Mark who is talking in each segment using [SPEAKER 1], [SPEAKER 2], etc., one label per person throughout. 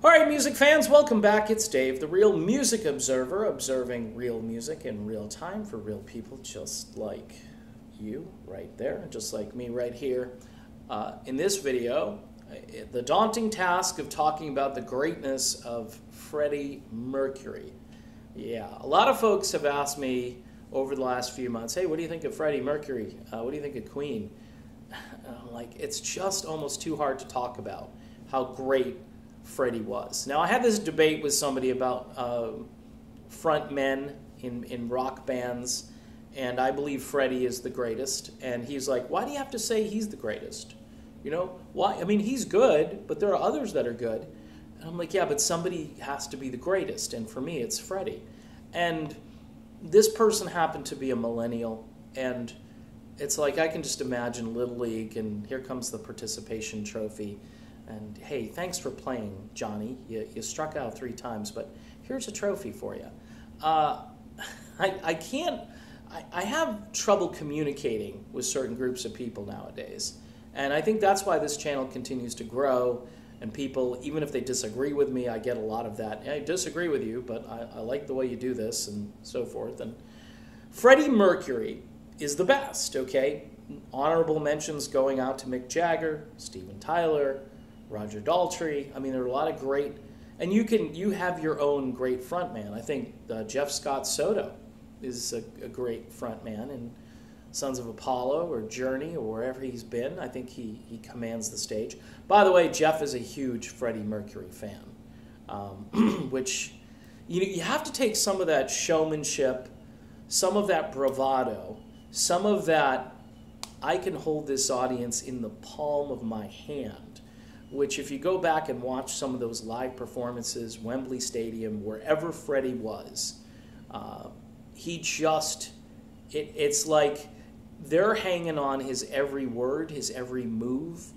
[SPEAKER 1] All right, music fans, welcome back. It's Dave, the Real Music Observer, observing real music in real time for real people just like you right there, just like me right here. In this video, the daunting task of talking about the greatness of Freddie Mercury. Yeah, a lot of folks have asked me over the last few months, hey, what do you think of Freddie Mercury? What do you think of Queen? And I'm like, it's just almost too hard to talk about how great Freddie was. Now, I had this debate with somebody about frontmen in rock bands, and I believe Freddie is the greatest. And he's like, why do you have to say he's the greatest? You know, why? I mean, he's good, but there are others that are good. And I'm like, yeah, but somebody has to be the greatest, and for me, it's Freddie. And this person happened to be a millennial, and it's like I can just imagine Little League, and here comes the participation trophy. And hey, thanks for playing, Johnny. You struck out 3 times, but here's a trophy for you. I have trouble communicating with certain groups of people nowadays. And I think that's why this channel continues to grow. And people, even if they disagree with me, I get a lot of that. I disagree with you, but I like the way you do this and so forth. And Freddie Mercury is the best, okay? Honorable mentions going out to Mick Jagger, Steven Tyler, Roger Daltrey. I mean, there are a lot of great, and you have your own great frontman. I think Jeff Scott Soto is a great frontman in Sons of Apollo or Journey or wherever he's been. I think he commands the stage. By the way, Jeff is a huge Freddie Mercury fan, which you have to take some of that showmanship, some of that bravado, some of that I can hold this audience in the palm of my hand, which if you go back and watch some of those live performances, Wembley Stadium, wherever Freddie was, it's like they're hanging on his every word, his every move.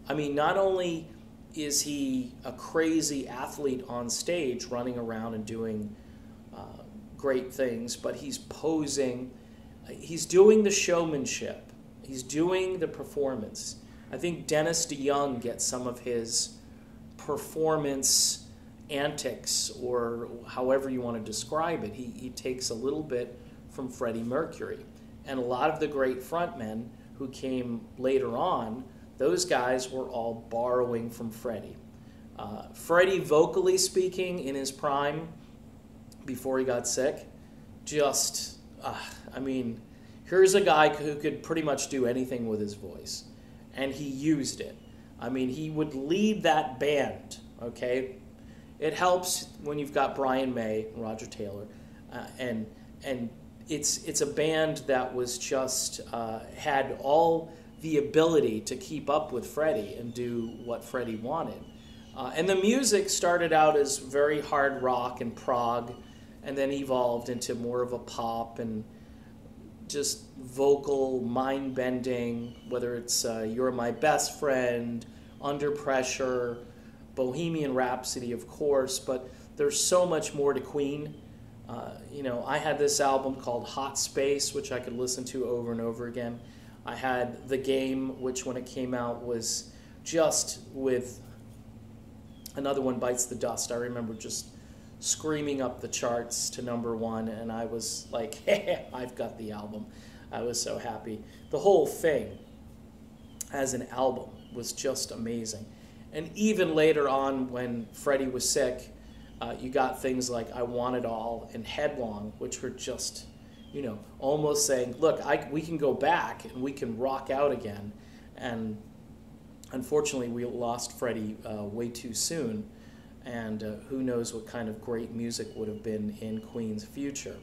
[SPEAKER 1] I mean, not only is he a crazy athlete on stage running around and doing great things, but he's posing, he's doing the showmanship, he's doing the performance. I think Dennis DeYoung gets some of his performance antics, or however you want to describe it. He takes a little bit from Freddie Mercury. And a lot of the great frontmen who came later on, those guys were all borrowing from Freddie. Freddie, vocally speaking, in his prime, before he got sick, I mean, here's a guy who could pretty much do anything with his voice. And he used it. I mean, he would lead that band, okay? It helps when you've got Brian May and Roger Taylor, and it's a band that was just had all the ability to keep up with Freddie and do what Freddie wanted. And the music started out as very hard rock and prog, and then evolved into more of a pop and just vocal, mind-bending, whether it's You're My Best Friend, Under Pressure, Bohemian Rhapsody, of course, but there's so much more to Queen. I had this album called Hot Space, which I could listen to over and over again. I had The Game, which when it came out was just with Another One Bites the Dust. I remember just screaming up the charts to #1, and I was like, hey, I've got the album. I was so happy. The whole thing as an album was just amazing. And even later on, when Freddie was sick, you got things like I Want It All and Headlong, which were just, almost saying, look, we can go back and we can rock out again. And unfortunately, we lost Freddie way too soon. And who knows what kind of great music would have been in Queen's future.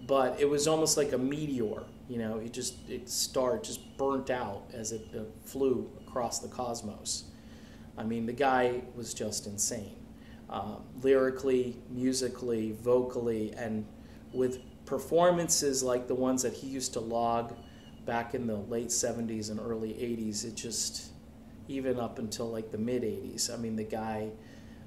[SPEAKER 1] But it was almost like a meteor, it just burnt out as it flew across the cosmos. I mean, the guy was just insane. Lyrically, musically, vocally, and with performances like the ones that he used to log back in the late 70s and early 80s, it just, even up until like the mid 80s, I mean, the guy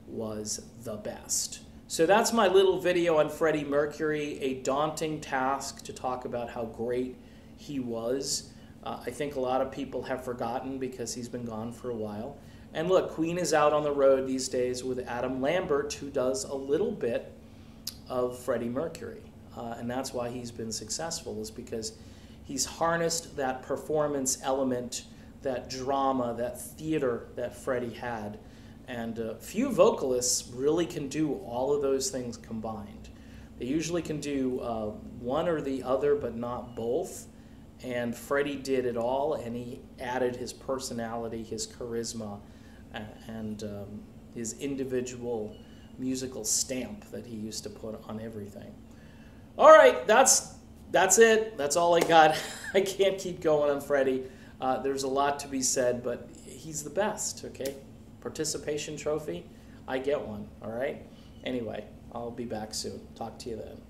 [SPEAKER 1] was the best. So that's my little video on Freddie Mercury, a daunting task to talk about how great he was. I think a lot of people have forgotten because he's been gone for a while. And look, Queen is out on the road these days with Adam Lambert, who does a little bit of Freddie Mercury. And that's why he's been successful, is because he's harnessed that performance element, that drama, that theater that Freddie had. And few vocalists really can do all of those things combined. They usually can do one or the other, but not both. And Freddie did it all, and he added his personality, his charisma, and his individual musical stamp that he used to put on everything. All right, that's it. That's all I got. I can't keep going on Freddie. There's a lot to be said, but he's the best, okay? Participation trophy, I get one, all right? Anyway, I'll be back soon. Talk to you then.